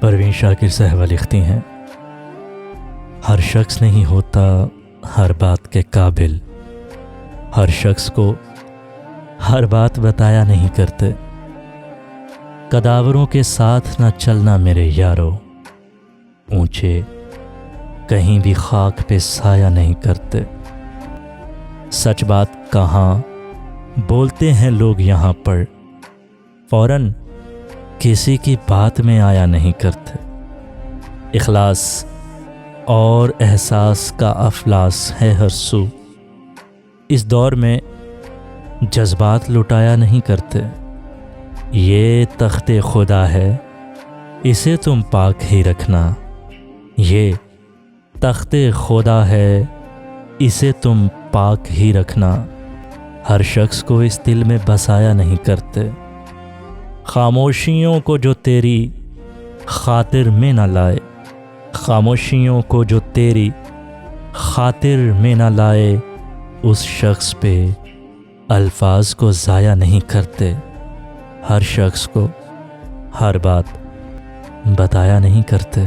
پروین شاکر صاحبہ لکھتی ہیں، ہر شخص نہیں ہوتا ہر بات کے قابل، ہر شخص کو ہر بات بتایا نہیں کرتے، کداوروں کے ساتھ نہ چلنا میرے یارو، اونچے کہیں بھی خاک پہ سایہ نہیں کرتے، سچ بات کہاں بولتے ہیں لوگ یہاں پر، فوراً کسی کی بات میں آیا نہیں کرتے، اخلاص اور احساس کا افلاس ہے ہر سو، اس دور میں جذبات لٹایا نہیں کرتے، یہ تخت خدا ہے اسے تم پاک ہی رکھنا، یہ تخت خدا ہے اسے تم پاک ہی رکھنا، ہر شخص کو اس دل میں بسایا نہیں کرتے، خاموشیوں کو جو تیری خاطر میں نہ لائے، خاموشیوں کو جو تیری خاطر میں نہ لائے، اس شخص پہ الفاظ کو ضائع نہیں کرتے، ہر شخص کو ہر بات بتایا نہیں کرتے۔